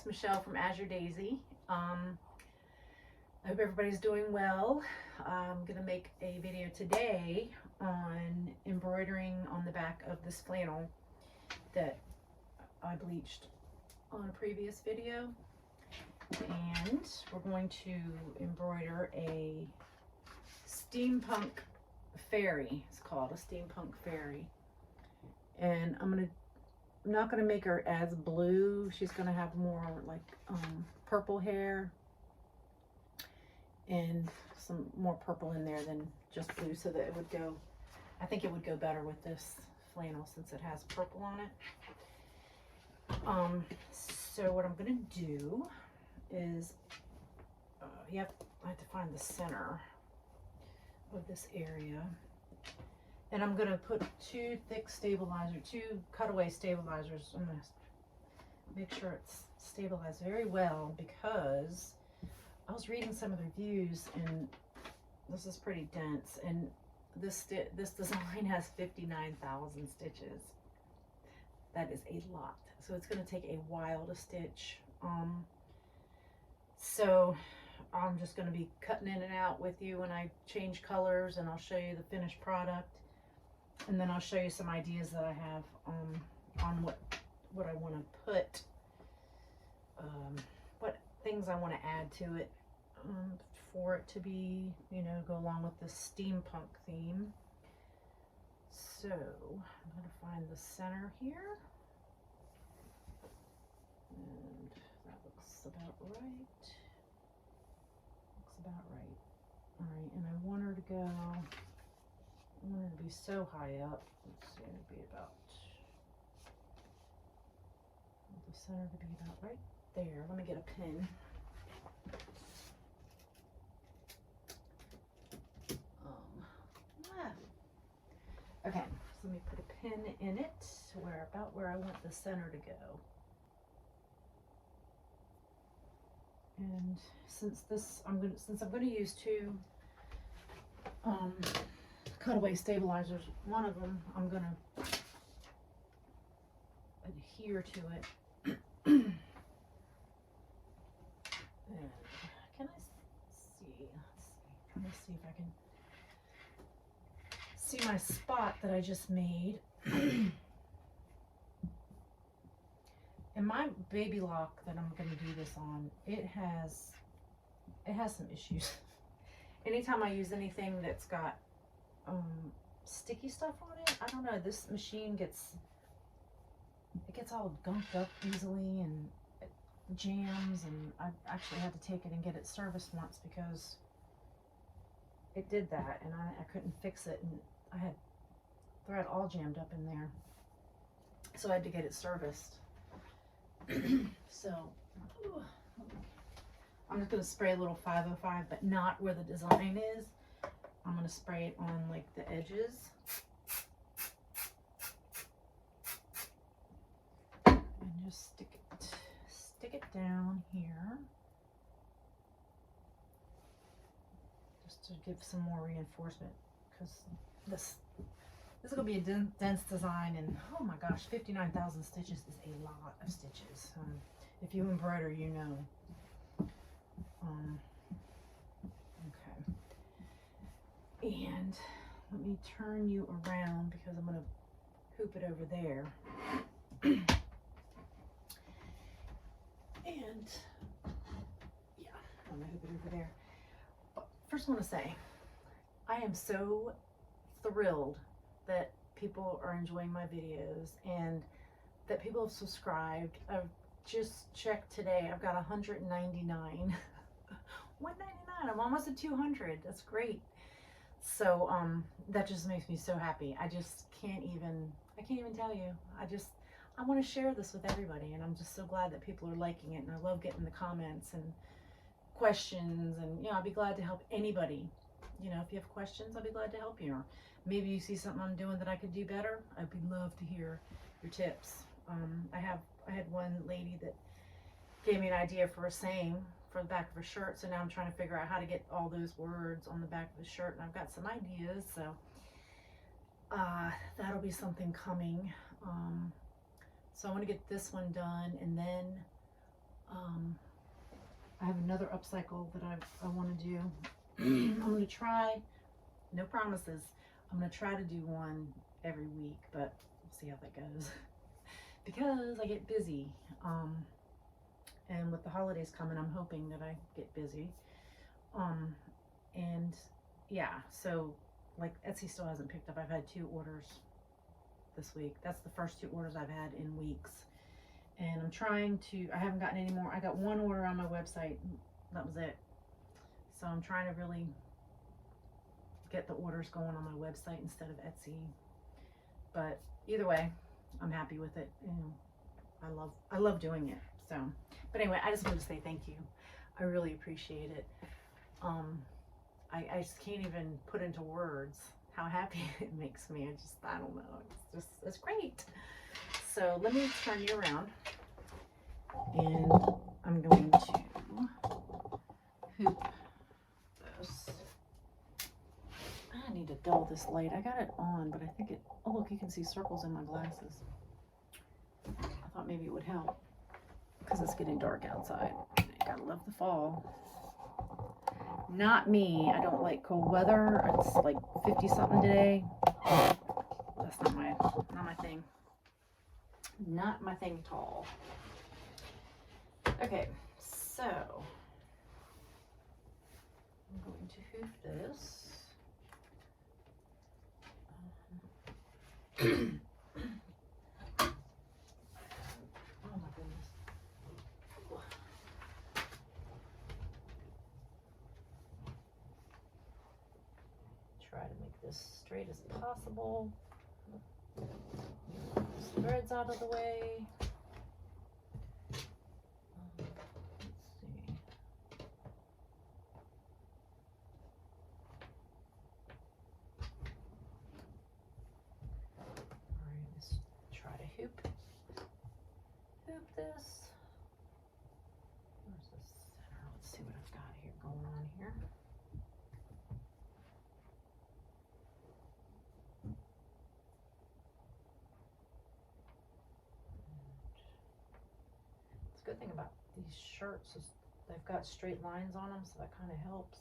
It's Michelle from Azure Daisy. I hope everybody's doing well. I'm gonna make a video today on embroidering on the back of this flannel that I bleached on a previous video. And we're going to embroider a steampunk fairy. It's called a steampunk fairy. And I'm not gonna make her as blue. She's gonna have more like purple hair and some more purple in there than just blue, so that it would go, I think it would go better with this flannel since it has purple on it. So what I'm gonna do is, I have to find the center of this area. And I'm gonna put two cutaway stabilizers. I'm gonna make sure it's stabilized very well, because I was reading some of the reviews and this is pretty dense, and this design has 59,000 stitches. That is a lot. So it's gonna take a while to stitch. So I'm just gonna be cutting in and out with you when I change colors, and I'll show you the finished product. And then I'll show you some ideas that I have on what I want to put, what things I want to add to it for it to be, you know, go along with the steampunk theme. So I'm going to find the center here. And that looks about right. Looks about right. All right, and I want her to go, I want it to be so high up. Let's see, it'd be about, the center to be about right there. Let me get a pin. Okay, so let me put a pin in it about where I want the center to go. And since I'm going to use two cutaway stabilizers, one of them I'm gonna adhere to it. And can I see? Let me see if I can see my spot that I just made. And my baby lock that I'm gonna do this on, it has some issues. Anytime I use anything that's got sticky stuff on it, I don't know, this machine gets all gunked up easily, and it jams, and I actually had to take it and get it serviced once because it did that, and I couldn't fix it, and I had thread all jammed up in there, so I had to get it serviced. So I'm just going to spray a little 505, but not where the design is. I'm going to spray it on like the edges. And just stick it down here. Just to give some more reinforcement, because this is going to be a dense design, and oh my gosh, 59,000 stitches is a lot of stitches. If you embroider, you know. Okay. And let me turn you around because I'm going to hoop it over there. And yeah, I'm going to hoop it over there. But first I want to say, I am so thrilled that people are enjoying my videos and that people have subscribed. I've just checked today, I've got 199. 199, I'm almost at 200. That's great. So that just makes me so happy. I just can't even tell you. I want to share this with everybody, and I'm just so glad that people are liking it, and I love getting the comments and questions, and you know, I'll be glad to help anybody. You know, if you have questions, I'll be glad to help you. Or maybe you see something I'm doing that I could do better. I'd love to hear your tips. I had one lady that gave me an idea for a saying for the back of her shirt, so now I'm trying to figure out how to get all those words on the back of the shirt, and I've got some ideas, so that'll be something coming. So I want to get this one done, and then I have another upcycle that I want to do. I'm going to try, no promises, I'm going to try to do one every week, but we'll see how that goes. Because I get busy. And with the holidays coming, I'm hoping that I get busy. And yeah, so like Etsy still hasn't picked up. I've had 2 orders this week. That's the first 2 orders I've had in weeks. And I'm trying to, I haven't gotten any more. I got 1 order on my website. That was it. So I'm trying to really get the orders going on my website instead of Etsy. But either way, I'm happy with it. And I love doing it. So, but anyway, I just wanted to say thank you. I really appreciate it. I just can't even put into words how happy it makes me. I don't know. It's great. So let me turn you around, and I'm going to hoop this. I need to dull this light. I got it on, but I think it, oh look, you can see circles in my glasses. I thought maybe it would help because it's getting dark outside. You gotta love the fall. Not me. I don't like cold weather. It's like 50 something today. That's not my thing. Not my thing at all. Okay, so I'm going to hoop this. Oh my goodness. Try to make this straight as possible. Threads out of the way. Let's see. Alright, let's try to hoop this. Where's the center? Let's see what I've got here going on here. Good thing about these shirts is they've got straight lines on them, so that kind of helps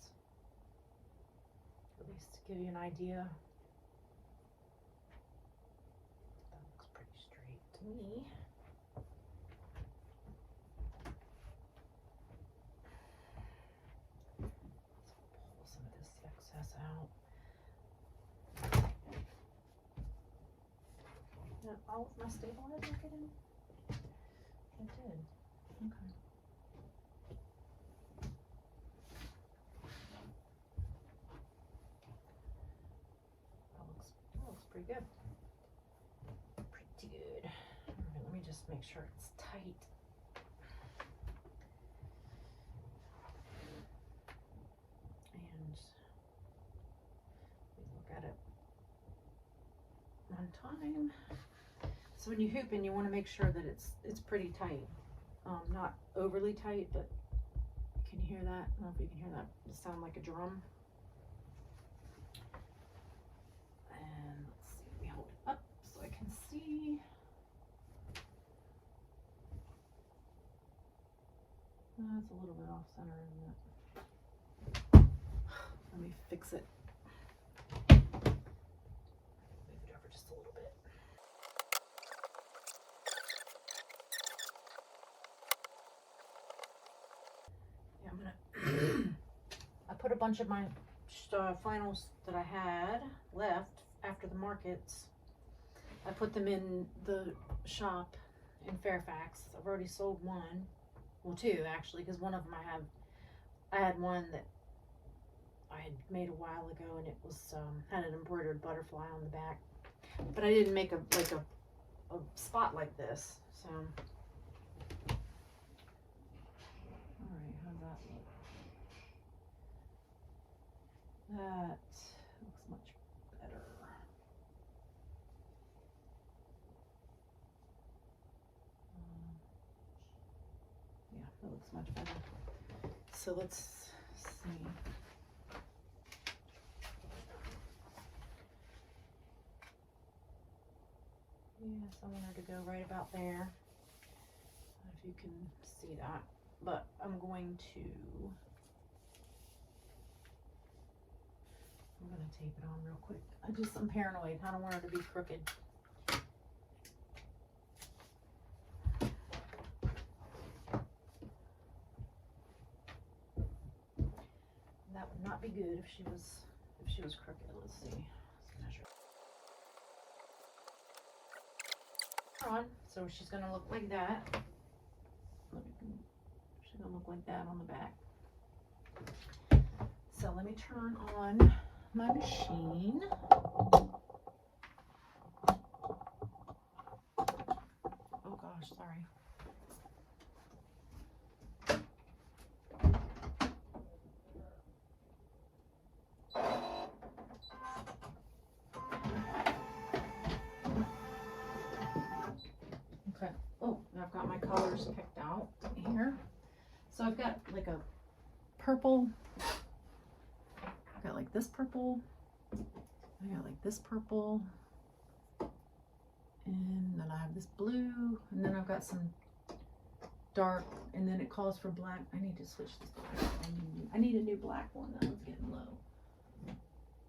at least give you an idea. That looks pretty straight to me. Let's pull some of this excess out. Did all of my stabilizer get in? It did. Okay. That looks pretty good. Pretty good. All right, let me just make sure it's tight. And we look at it one time. So when you hoop in, you want to make sure that it's pretty tight. Not overly tight, but can you hear that? I don't know if you can hear that. It sounds like a drum. And let's see, let me hold it up so I can see. That's a little bit off center, isn't it? Let me fix it. Move it over just a little bit. I put a bunch of my flannels that I had left after the markets. I put them in the shop in Fairfax. I've already sold 1, well 2 actually, because one of them I had one that I had made a while ago, and it was had an embroidered butterfly on the back, but I didn't make a spot like this. So that looks much better. Yeah, that looks much better. So let's see. Yes, I want her to go right about there. If you can see that. but I'm going to tape it on real quick. I'm paranoid. I don't want her to be crooked. That would not be good if she was crooked. Let's see. Let's measure. On. So she's gonna look like that. She's gonna look like that on the back. So let me turn on my machine. Oh gosh, sorry. Okay. Oh, I've got my colors picked out here. So I've got like a purple. I've got like this purple. I got like this purple. And then I have this blue. And then I've got some dark. And then it calls for black. I need to switch this black. I need a new black one. That one's getting low.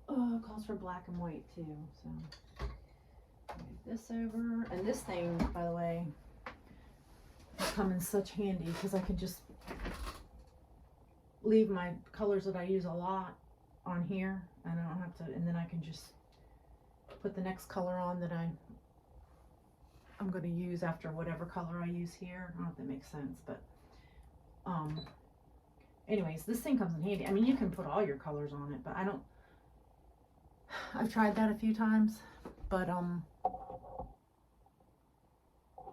Oh, it calls for black and white too. So move this over. And this thing, by the way, will come in such handy because I can just leave my colors that I use a lot on here, and I don't have to, and then I can just put the next color on that I'm going to use after whatever color I use here. I don't know if that makes sense, but anyways, this thing comes in handy. I mean, you can put all your colors on it, but I've tried that a few times, but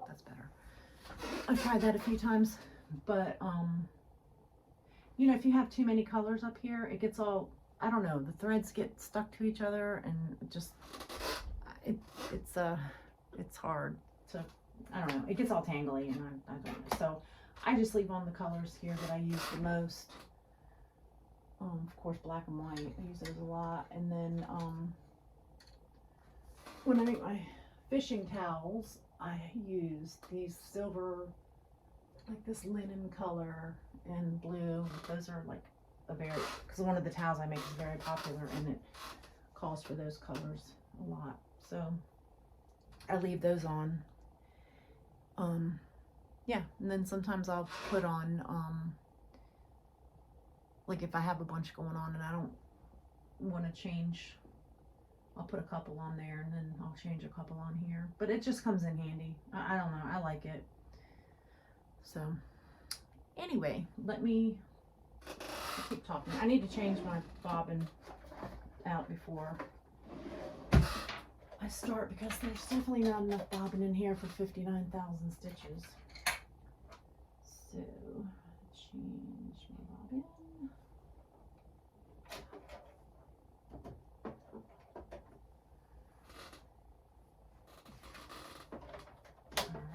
that's better. I've tried that a few times, but you know, if you have too many colors up here, it gets all, I don't know, the threads get stuck to each other, and it just, it's hard to, I don't know, it gets all tangly, and I don't know. So I just leave on the colors here that I use the most. Of course, black and white, I use those a lot. And then when I make my fishing towels, I use these silver, like this linen color and blue. Those are like because one of the towels I make is very popular, and it calls for those colors a lot. So I leave those on. Yeah, and then sometimes I'll put on, like if I have a bunch going on and I don't want to change, I'll put a couple on there, and then I'll change a couple on here. But it just comes in handy. I don't know, I like it. So anyway, let me keep talking. I need to change my bobbin out before I start, because there's definitely not enough bobbin in here for 59,000 stitches. So change my bobbin.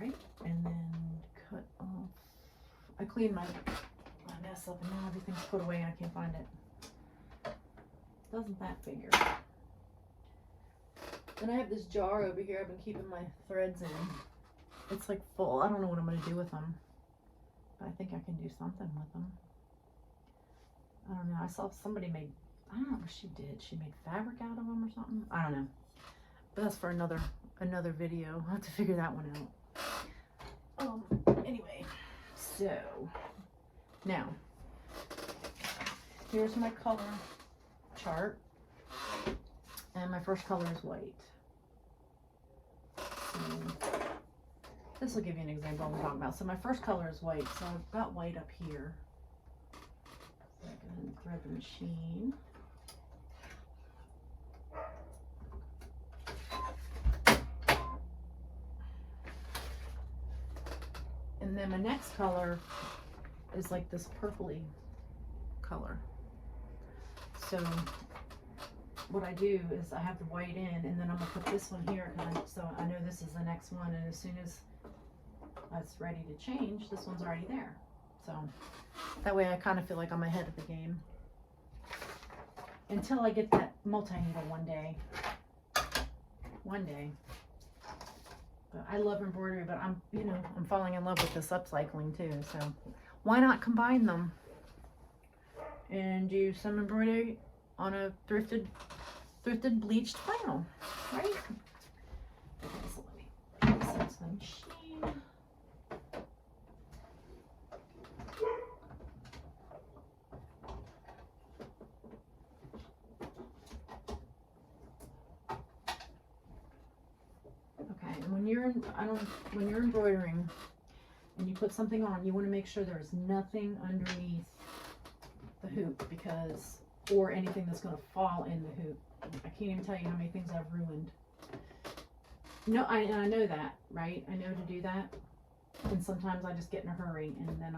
Alright, and then cut off. I cleaned my mess up, and now everything's put away and I can't find it. Doesn't that figure? Then I have this jar over here I've been keeping my threads in. It's like full. I don't know what I'm going to do with them, but I think I can do something with them. I don't know. I saw somebody made, I don't know what she did. She made fabric out of them or something. I don't know. But that's for another video. I'll have to figure that one out. Anyway, so now here's my color chart, and my first color is white. So this will give you an example of what I'm talking about. So my first color is white, so I've got white up here. So I can thread the machine. And then my next color is like this purpley color. So what I do is I have the white in, and then I'm gonna put this one here, so I know this is the next one, and as soon as it's ready to change, this one's already there. So that way I kind of feel like I'm ahead of the game until I get that multi-needle one day. But I love embroidery, but I'm falling in love with this upcycling too. So why not combine them and do some embroidery on a thrifted bleached flannel, right? Okay, so let me put this into the machine. Okay, and when you're embroidering and you put something on, you want to make sure there's nothing underneath the hoop, because, or anything that's going to fall in the hoop. I can't even tell you how many things I've ruined. No, I know that, right? I know to do that, and sometimes I just get in a hurry, and then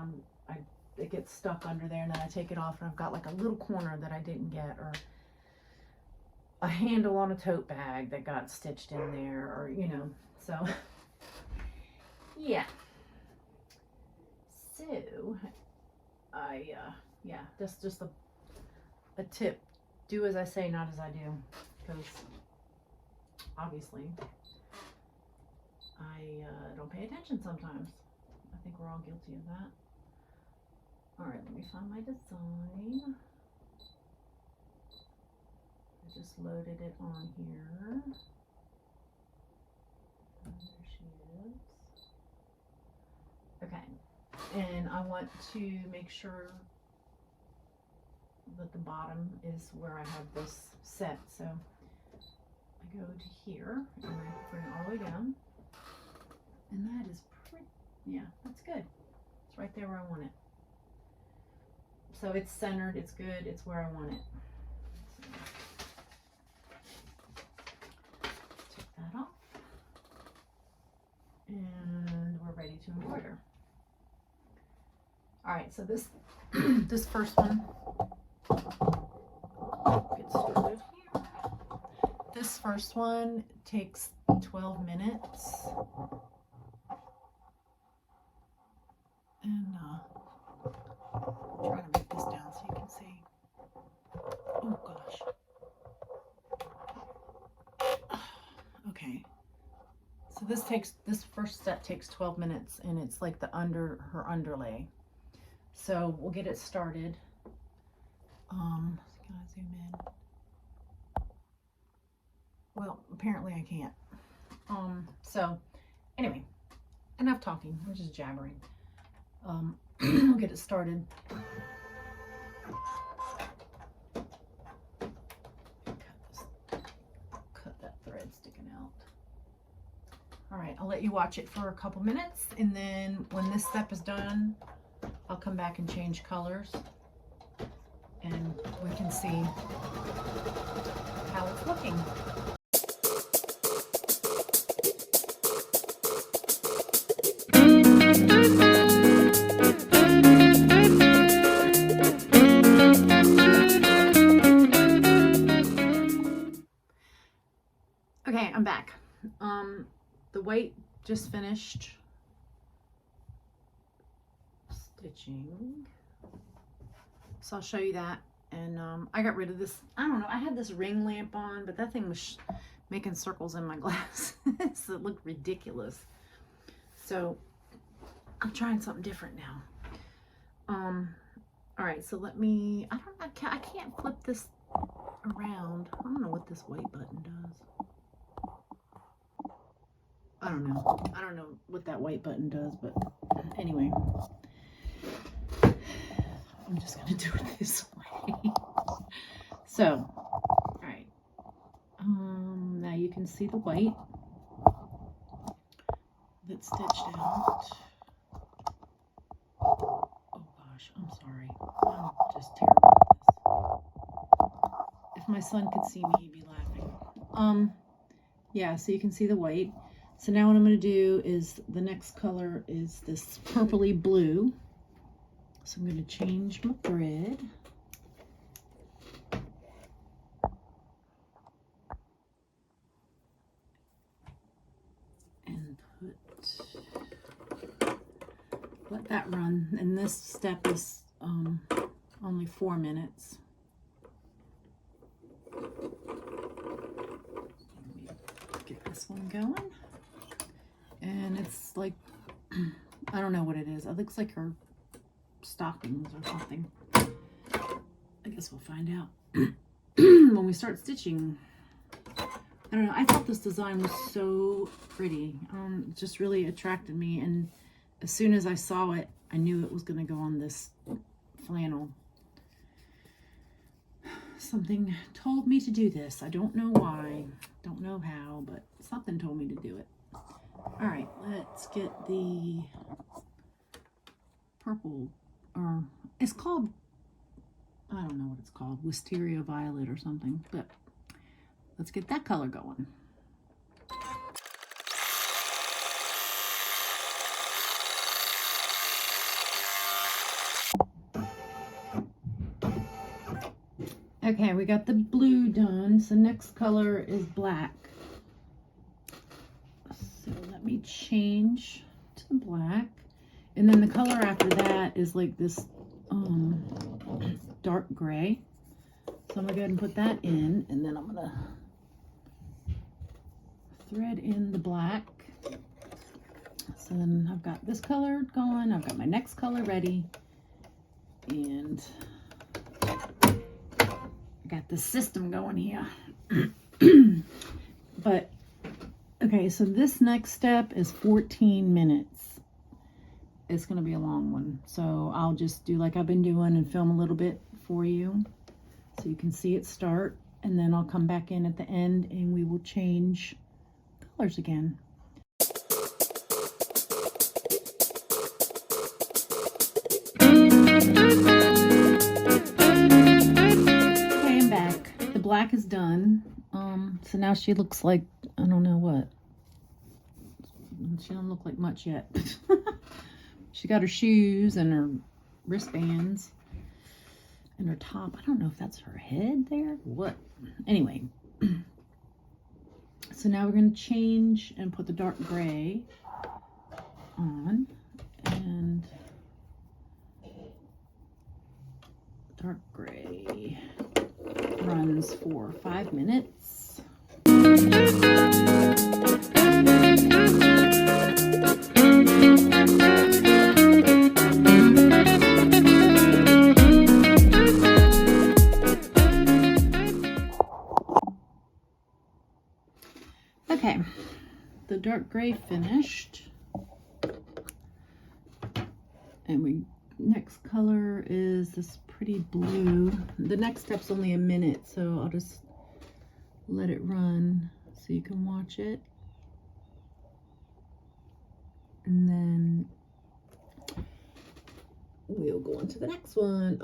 it gets stuck under there, and then I take it off, and I've got like a little corner that I didn't get, or a handle on a tote bag that got stitched in there, or you know. So yeah. So yeah, that's just a tip. Do as I say, not as I do, because obviously I don't pay attention sometimes. I think we're all guilty of that. All right, let me find my design. I just loaded it on here. Oh, there she is. Okay, and I want to make sure that the bottom is where I have this set. So I go to here and I bring it all the way down, and that is pretty, yeah, that's good. It's right there where I want it. So it's centered, it's good, it's where I want it. So take that off, and we're ready to embroider. All right, so this this first one, get started here. This first one takes 12 minutes. And try to make this down so you can see. Oh gosh. Okay. So this first step takes 12 minutes, and it's like her underlay. So we'll get it started. Can I zoom in? Well, apparently I can't. So anyway, enough talking. I'm just jabbering. We'll get it started. Cut that thread sticking out. All right, I'll let you watch it for a couple minutes, and then when this step is done, I'll come back and change colors, and we can see how it's looking. Okay, I'm back. The white just finished stitching, so I'll show you that. And I got rid of this, I don't know, I had this ring lamp on, but that thing was making circles in my glasses. So it looked ridiculous. So I'm trying something different now. All right, so let me, I can't flip this around. I don't know what this white button does. I don't know what that white button does, but anyway, I'm just gonna do it this way. So, all right, now you can see the white that's stitched out. Oh gosh, I'm sorry, I'm just terrible at this. If my son could see me, he'd be laughing. Yeah, so you can see the white. So now what I'm going to do is, the next color is this purpley blue. So I'm going to change my thread. And let that run. And this step is only 4 minutes. Let me get this one going. And it's like, I don't know what it is. It looks like her stockings or something. I guess we'll find out when we start stitching. I don't know. I thought this design was so pretty. It just really attracted me. And as soon as I saw it, I knew it was going to go on this flannel. Something told me to do this. I don't know why. Don't know how, but something told me to do it. All right, let's get the purple, or it's called, I don't know what it's called, Wisteria Violet or something, but let's get that color going. Okay, we got the blue done, so next color is black. So let me change to the black. And then the color after that is like this dark gray. So I'm gonna go ahead and put that in, and then I'm gonna thread in the black. So then I've got this color going, I've got my next color ready, and I got the system going here. But okay, so this next step is 14 minutes. It's going to be a long one, so I'll just do like I've been doing and film a little bit for you so you can see it start, and then I'll come back in at the end and we will change colors again. Okay, I'm back. The black is done. So now she looks like, I don't know what. She don't look like much yet. She got her shoes and her wristbands and her top. I don't know if that's her head there. What? Anyway. So now we're going to change and put the dark gray on. And dark gray runs for 5 minutes. Okay, the dark gray finished, and next color is this pretty blue. The next step's only a minute, so I'll just let it run so you can watch it, and then we'll go on to the next one.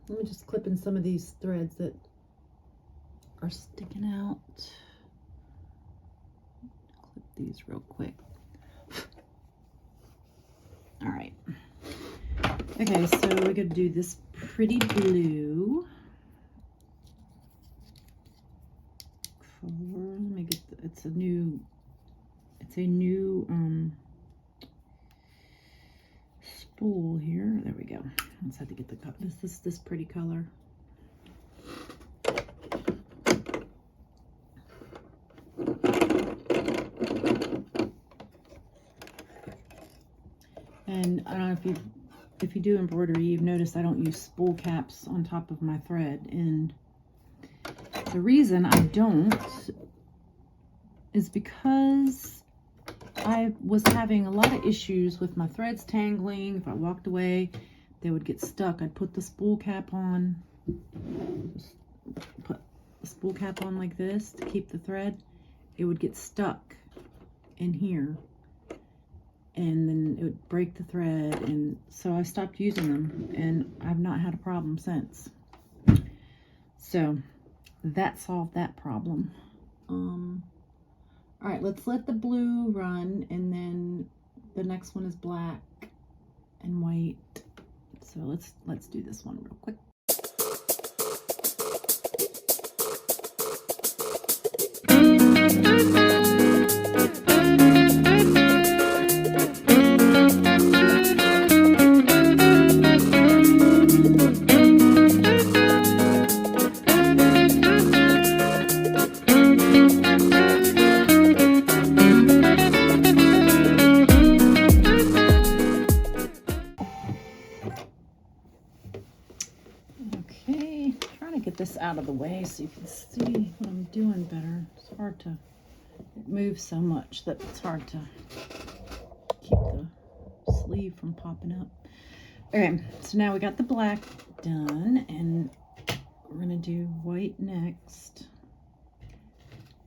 Let me just clip in some of these threads that are sticking out. These real quick. All right. Okay, so we're gonna do this pretty blue. Let me get it's a new spool here. There we go. Let's have to get the color. This pretty color. And I don't know if you do embroidery, you've noticed I don't use spool caps on top of my thread. And the reason I don't is because I was having a lot of issues with my threads tangling. If I walked away, they would get stuck. I'd put the spool cap on, just put the spool cap on like this to keep the thread. It would get stuck in here, and then it would break the thread, and so I stopped using them, and I've not had a problem since. So that solved that problem. All right, let's let the blue run, and then the next one is black and white. So let's do this one real quick. out of the way so you can see what I'm doing better. It's hard to, it moves so much that it's hard to keep the sleeve from popping up. Okay, so now we got the black done, and we're gonna do white next.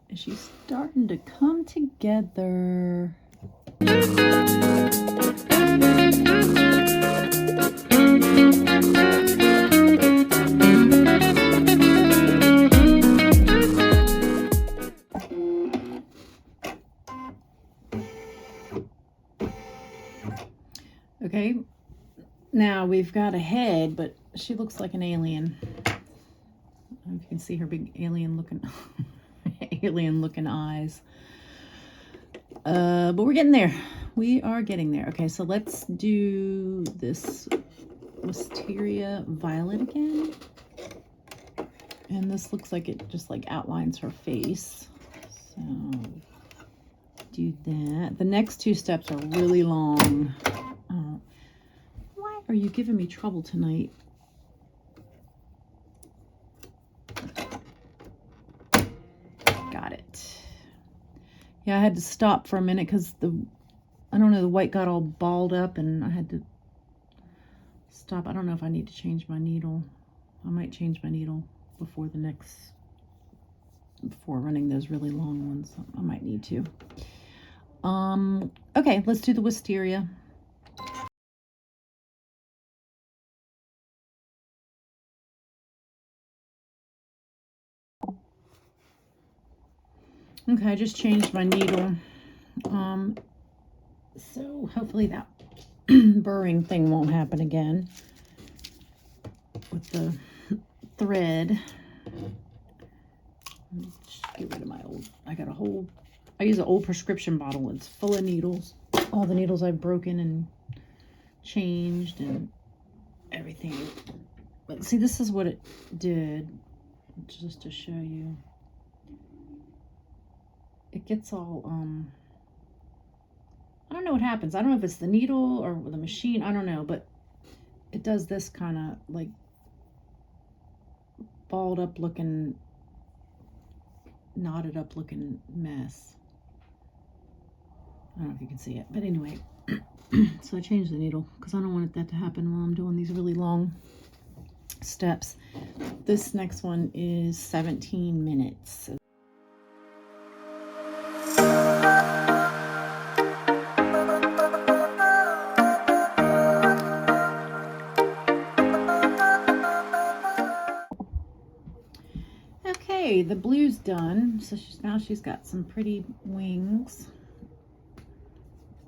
And she's starting to come together. Okay, now we've got a head, but she looks like an alien. I don't know if you can see her big alien looking alien looking eyes. But we're getting there. We are getting there. Okay, so let's do this Wisteria Violet again. And this looks like it just like outlines her face. So do that. The next two steps are really long. Why are you giving me trouble tonight? Got it. Yeah, I had to stop for a minute because I don't know, the white got all balled up and I had to stop. I don't know if I need to change my needle. I might change my needle before running those really long ones. I might need to. Okay, let's do the wisteria. Okay, I just changed my needle. So hopefully that burring thing won't happen again with the thread. Just get rid of my old, I use an old prescription bottle. It's full of needles. All the needles I've broken and changed and everything. But see, this is what it did, just to show you. It gets all, I don't know what happens. I don't know if it's the needle or the machine. I don't know, but it does this kind of like balled up looking, knotted up looking mess. I don't know if you can see it, but anyway. So I changed the needle because I don't want that to happen while I'm doing these really long steps. This next one is 17 minutes. Okay, the blue's done. So she's got some pretty wings.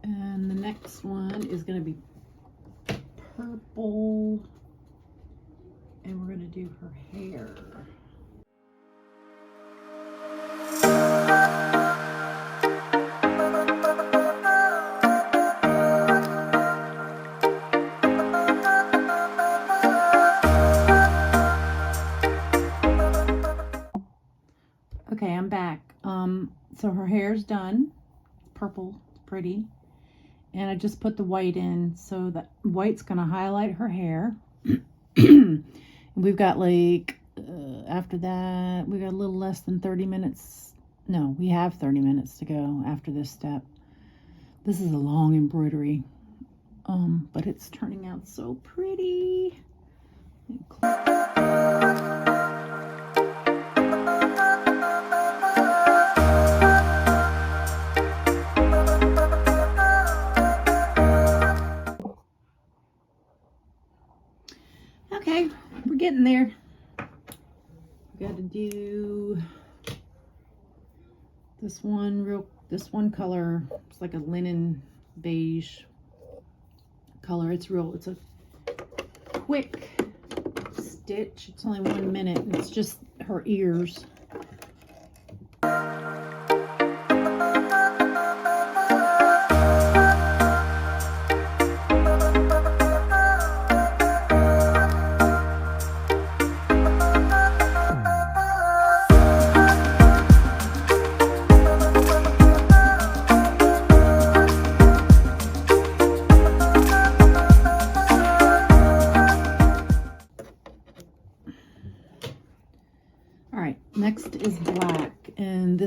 And the next one is going to be purple. And we're going to do her hair. Okay, I'm back. So her hair's done. Purple, it's pretty. And I just put the white in, so that white's gonna highlight her hair. And we've got like, after that, we got a little less than 30 minutes. No, we have 30 minutes to go after this step. This is a long embroidery, but it's turning out so pretty. Okay, we're getting there. We got to do this one color. It's like a linen beige color. It's a quick stitch. It's only 1 minute. And it's just her ears.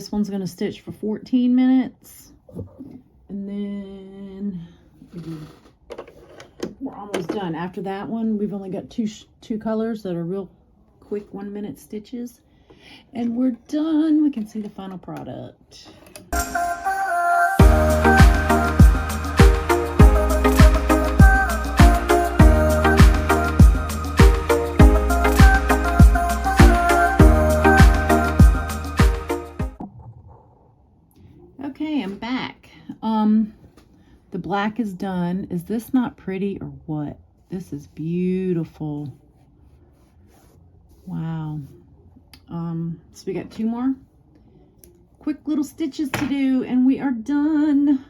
this one's going to stitch for 14 minutes. And then we're almost done. After that one, we've only got two colors that are real quick 1-minute stitches. And we're done. We can see the final product. Okay, I'm back. The black is done. Is this not pretty or what? This is beautiful. Wow. So we got 2 more quick little stitches to do and we are done.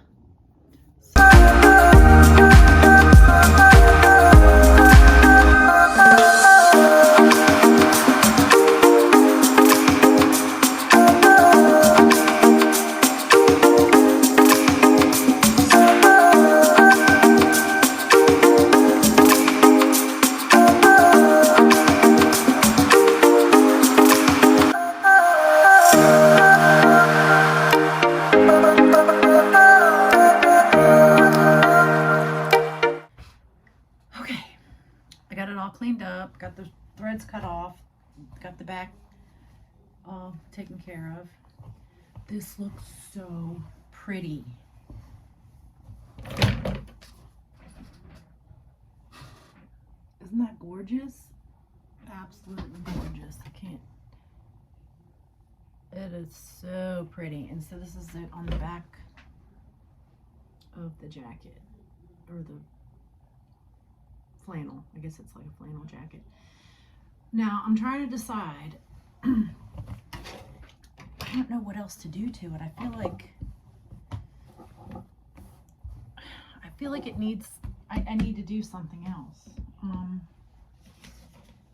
Cleaned up, got the threads cut off, got the back taken care of. This looks so pretty. Isn't that gorgeous? Absolutely gorgeous. I can't. It is so pretty. And so this is it on the back of the jacket, or the flannel. I guess it's like a flannel jacket. Now I'm trying to decide. I don't know what else to do to it. I feel like it needs, I need to do something else.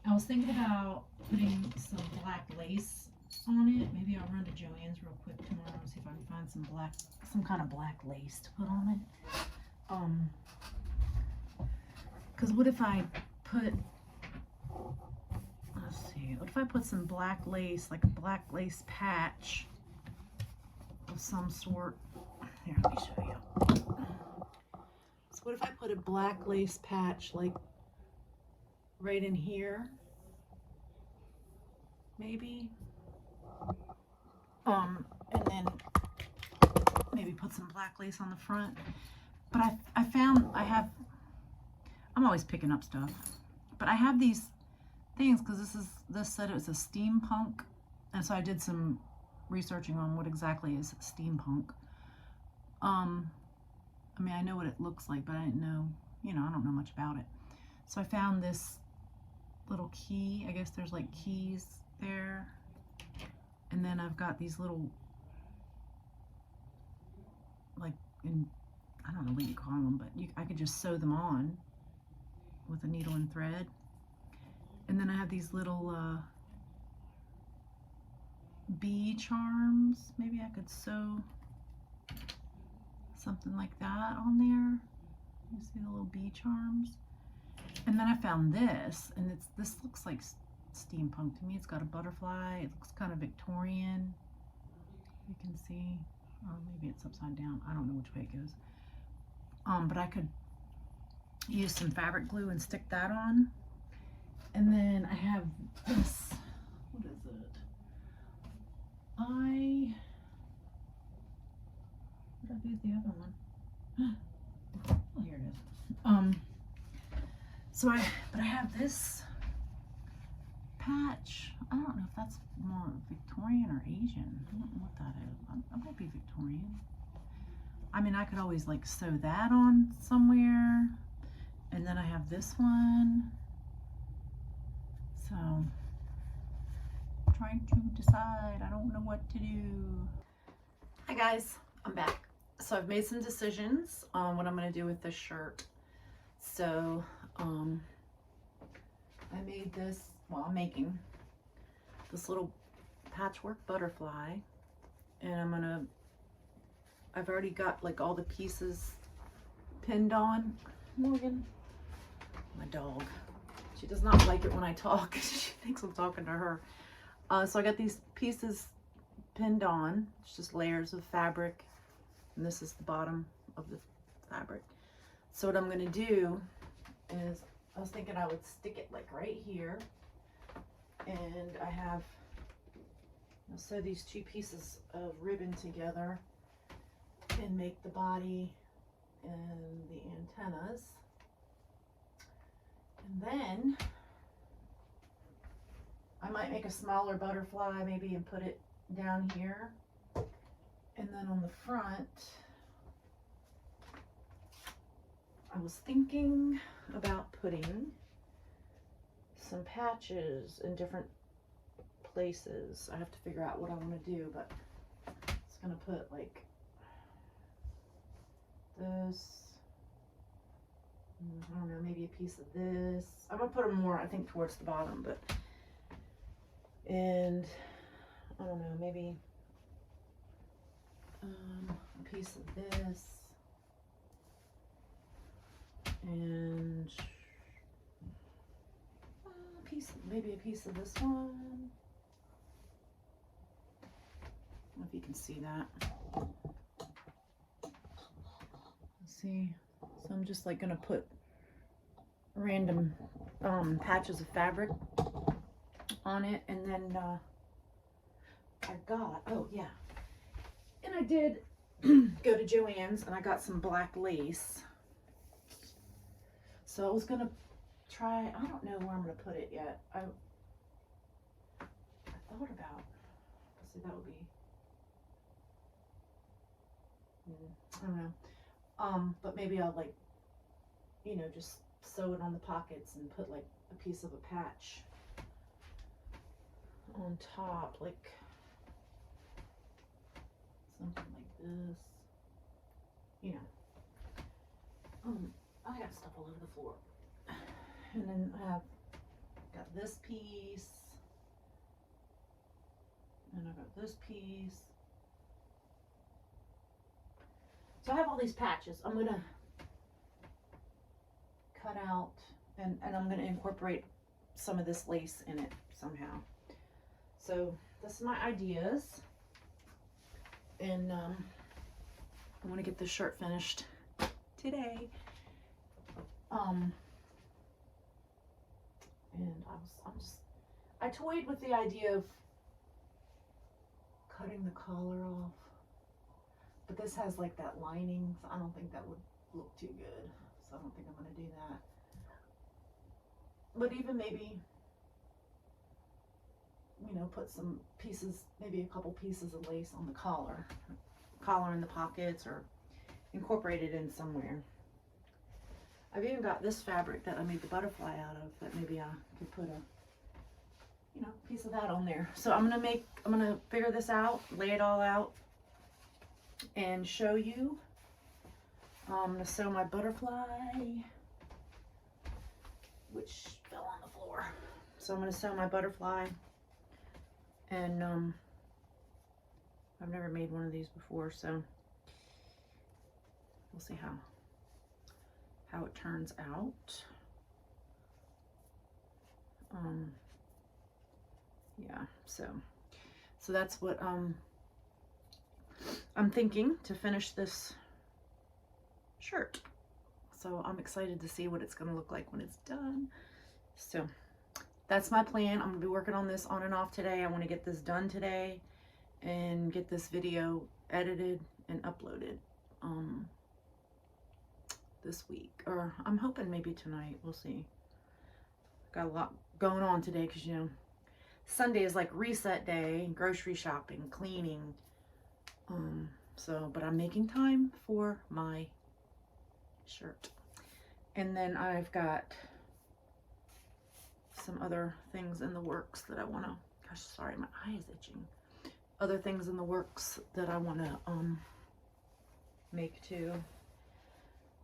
I was thinking about putting some black lace on it. Maybe I'll run to Joann's real quick tomorrow and see if I can find some kind of black lace to put on it. Because what if I put, let's see, what if I put some black lace, like a black lace patch of some sort? Here, let me show you. So what if I put a black lace patch like right in here? Maybe. And then maybe put some black lace on the front. But I found I'm always picking up stuff, but I have these things because this said it was a steampunk, and so I did some researching on what exactly is steampunk. I mean, I know what it looks like, but I didn't know, I don't know much about it. So I found this little key. I guess there's like keys there, and then I've got these little, like, I don't know what you call them, but I could just sew them on with a needle and thread. And then I have these little bee charms. Maybe I could sew something like that on there. You see the little bee charms? And then I found this, and this looks like steampunk to me. It's got a butterfly. It looks kind of Victorian. You can see, or maybe it's upside down. I don't know which way it goes. But I could use some fabric glue and stick that on. And then I have this. What is it? What did I do with the other one? Oh, here it is. But I have this patch. I don't know if that's more Victorian or Asian. I don't know what that is. I might be Victorian. I mean, I could always like sew that on somewhere. And then I have this one. So, I'm trying to decide. I don't know what to do. Hi guys, I'm back. So I've made some decisions on what I'm going to do with this shirt. So, I made this, well, I'm making this little patchwork butterfly, and I've already got like all the pieces pinned on. Morgan, my dog, she does not like it when I talk. She thinks I'm talking to her. So I got these pieces pinned on. It's just layers of fabric, and this is the bottom of the fabric. So what I'm going to do is, I was thinking I would stick it like right here, and I have, I'll sew these two pieces of ribbon together and make the body and the antennas. And then I might make a smaller butterfly maybe and put it down here. And then on the front, I was thinking about putting some patches in different places. I have to figure out what I want to do, but it's going to put like this, I don't know, maybe a piece of this. I'm going to put them more, I think, towards the bottom, but, and I don't know, maybe a piece of this, and a piece, maybe a piece of this one. I don't know if you can see that. Let's see. So I'm just like gonna put random patches of fabric on it, and then I got, oh yeah, and I did go to Joann's and I got some black lace. So I was gonna try, I don't know where I'm gonna put it yet. I thought about, let's see, that would be, I don't know. But maybe I'll, like, you know, just sew it on the pockets and put like a piece of a patch on top, like something like this, you know. I got stuff all over the floor. And then I have got this piece, and I got this piece. So I have all these patches. I'm gonna cut out, and I'm gonna incorporate some of this lace in it somehow. So that's my ideas, and I want to get this shirt finished today. And I toyed with the idea of cutting the collar off, but this has like that lining, so I don't think that would look too good. So I don't think I'm going to do that. But even maybe, you know, put some pieces, maybe a couple pieces of lace on the collar in the pockets, or incorporate it in somewhere. I've even got this fabric that I made the butterfly out of that maybe I could put a, you know, piece of that on there. So I'm gonna figure this out, lay it all out, and show you. I'm gonna sew my butterfly, which fell on the floor. So I'm gonna sew my butterfly, and I've never made one of these before, so we'll see how it turns out. Yeah, so that's what I'm thinking to finish this shirt. So I'm excited to see what it's going to look like when it's done. So that's my plan. I'm going to be working on this on and off today. I want to get this done today and get this video edited and uploaded this week, or I'm hoping maybe tonight. We'll see. Got a lot going on today because, you know, Sunday is like reset day, grocery shopping, cleaning. But I'm making time for my shirt. And then I've got some other things in the works that I want to, gosh, sorry, my eye is itching. Other things in the works that I want to make too.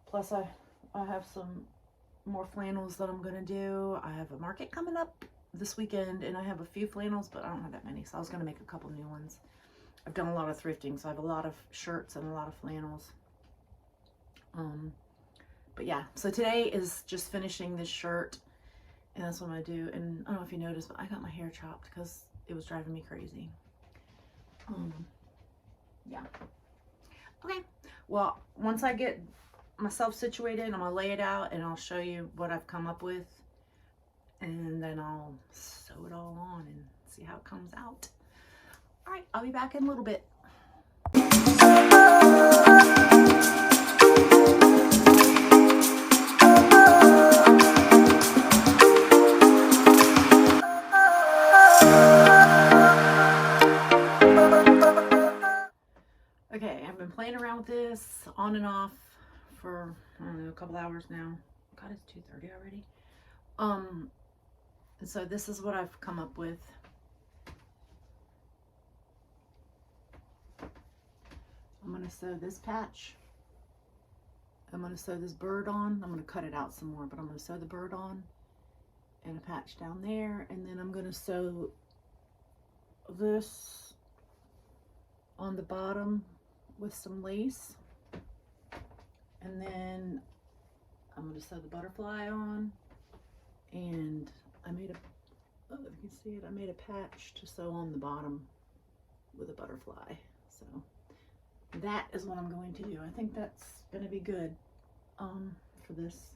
Plus I have some more flannels that I'm gonna do. I have a market coming up this weekend, and I have a few flannels, but I don't have that many, so I was gonna make a couple new ones. I've done a lot of thrifting, so I have a lot of shirts and a lot of flannels. But yeah, so today is just finishing this shirt, and that's what I'm gonna do. And I don't know if you noticed, but I got my hair chopped because it was driving me crazy. Yeah. Okay. Well, once I get myself situated, I'm gonna lay it out and I'll show you what I've come up with, and then I'll sew it all on and see how it comes out. All right, I'll be back in a little bit. Okay, I've been playing around with this on and off for, I don't know, a couple hours now. God, it's 2:30 already. And so this is what I've come up with. I'm gonna sew this patch. I'm gonna sew this bird on. I'm gonna cut it out some more, but I'm gonna sew the bird on and a patch down there, and then I'm gonna sew this on the bottom with some lace, and then I'm going to sew the butterfly on, and I made a, oh, if you can see it, I made a patch to sew on the bottom with a butterfly. So that is what I'm going to do. I think that's going to be good for this.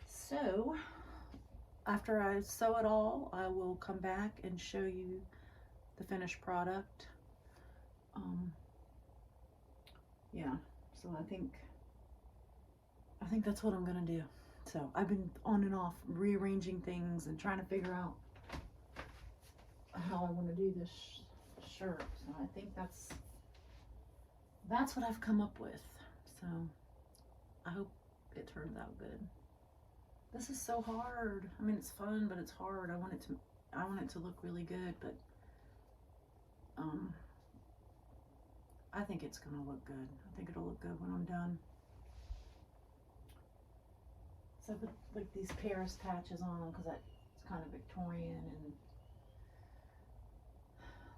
So after I sew it all, I will come back and show you the finished product. Yeah, so I think that's what I'm gonna do. So I've been on and off rearranging things and trying to figure out how I want to do this shirt. So I think that's what I've come up with. So I hope it turns out good. This is so hard. I mean, it's fun, but it's hard. I want it to look really good, but I think it's gonna look good. I think it'll look good when I'm done. So I put like these Paris patches on them because it's kind of Victorian, and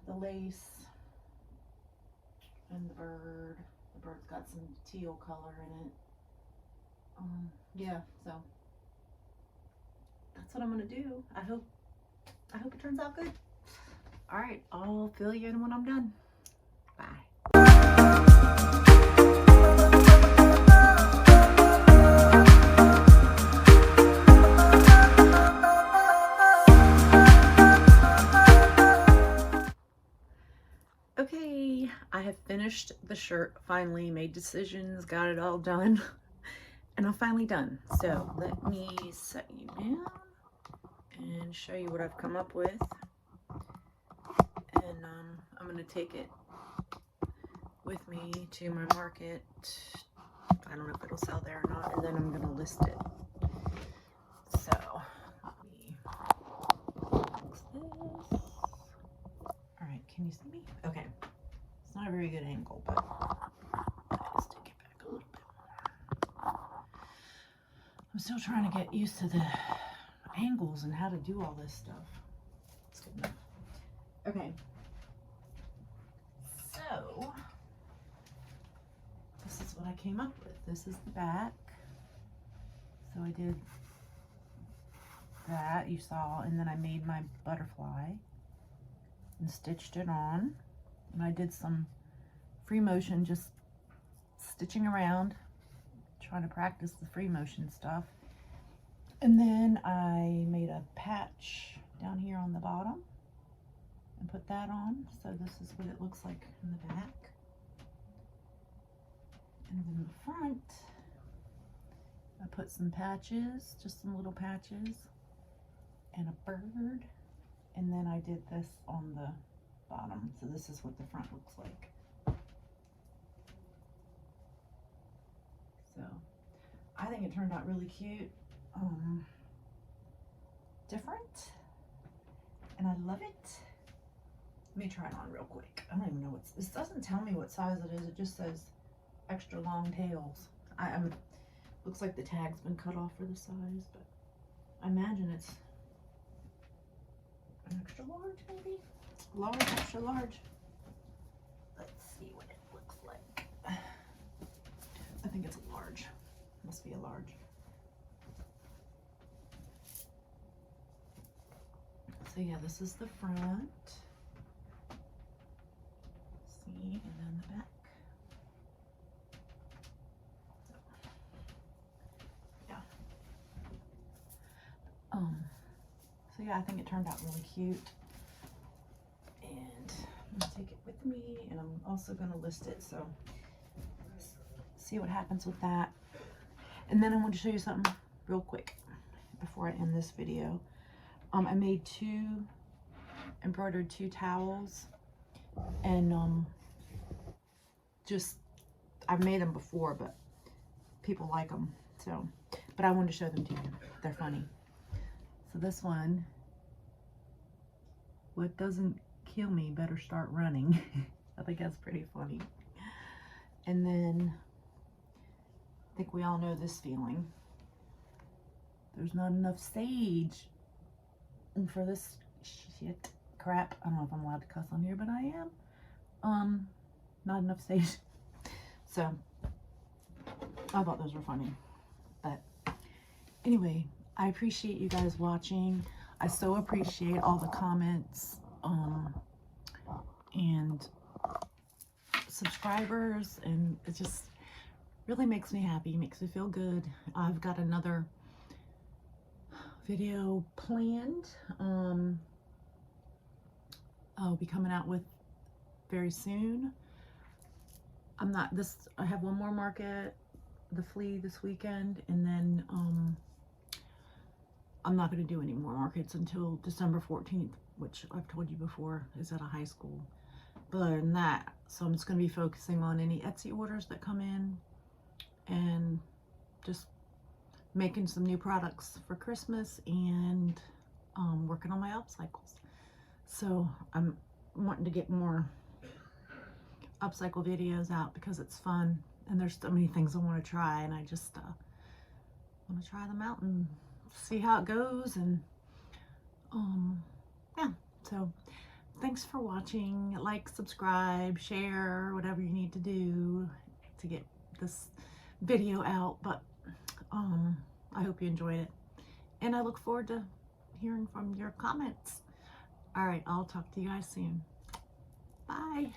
the lace and the bird. The bird's got some teal color in it. Yeah, so that's what I'm gonna do. I hope it turns out good. All right, I'll fill you in when I'm done. Bye. Okay, I have finished the shirt, finally made decisions, got it all done, and I'm finally done. So let me set you down and show you what I've come up with. And I'm gonna take it with me to my market. I don't know if it'll sell there or not, and then I'm gonna list it. So let me fix this. All right, can you see me? Okay, it's not a very good angle, but let's take it back a little bit more. I'm still trying to get used to the angles and how to do all this stuff. It's good enough. Okay, so this is what I came up with. This is the back. So I did that, you saw, and then I made my butterfly and stitched it on. And I did some free motion, just stitching around, trying to practice the free motion stuff. And then I made a patch down here on the bottom and put that on. So this is what it looks like in the back. And then the front, I put some patches, just some little patches, and a bird. And then I did this on the bottom. So this is what the front looks like. So I think it turned out really cute, different, and I love it. Let me try it on real quick. I don't even know this doesn't tell me what size it is. It just says extra long tails. Looks like the tag's been cut off for the size, but I imagine it's an extra large, maybe? Large, extra large. Let's see what it looks like. I think it's a large. Must be a large. So yeah, this is the front. you. I think it turned out really cute. And I'm gonna take it with me, and I'm also gonna list it, so see what happens with that. And then I want to show you something real quick before I end this video. I embroidered two towels, and I've made them before, but people like them, so, but I wanted to show them to you. They're funny. So this one, what doesn't kill me better start running. I think that's pretty funny. And then I think we all know this feeling. There's not enough sage. And for this shit crap, I don't know if I'm allowed to cuss on here, but I am. Not enough sage. So I thought those were funny. But anyway, I appreciate you guys watching. I so appreciate all the comments and subscribers, and it just really makes me happy, makes me feel good. I've got another video planned. I'll be coming out with very soon. I have one more market, the flea, this weekend, and then I'm not going to do any more markets until December 14th, which I've told you before is at a high school. But other than that, so I'm just going to be focusing on any Etsy orders that come in and just making some new products for Christmas and working on my upcycles. So I'm wanting to get more upcycle videos out because it's fun, and there's so many things I want to try, and I just want to try them out and see how it goes. And yeah, so thanks for watching. Like, subscribe, share, whatever you need to do to get this video out. But I hope you enjoyed it, and I look forward to hearing from your comments. All right, I'll talk to you guys soon. Bye.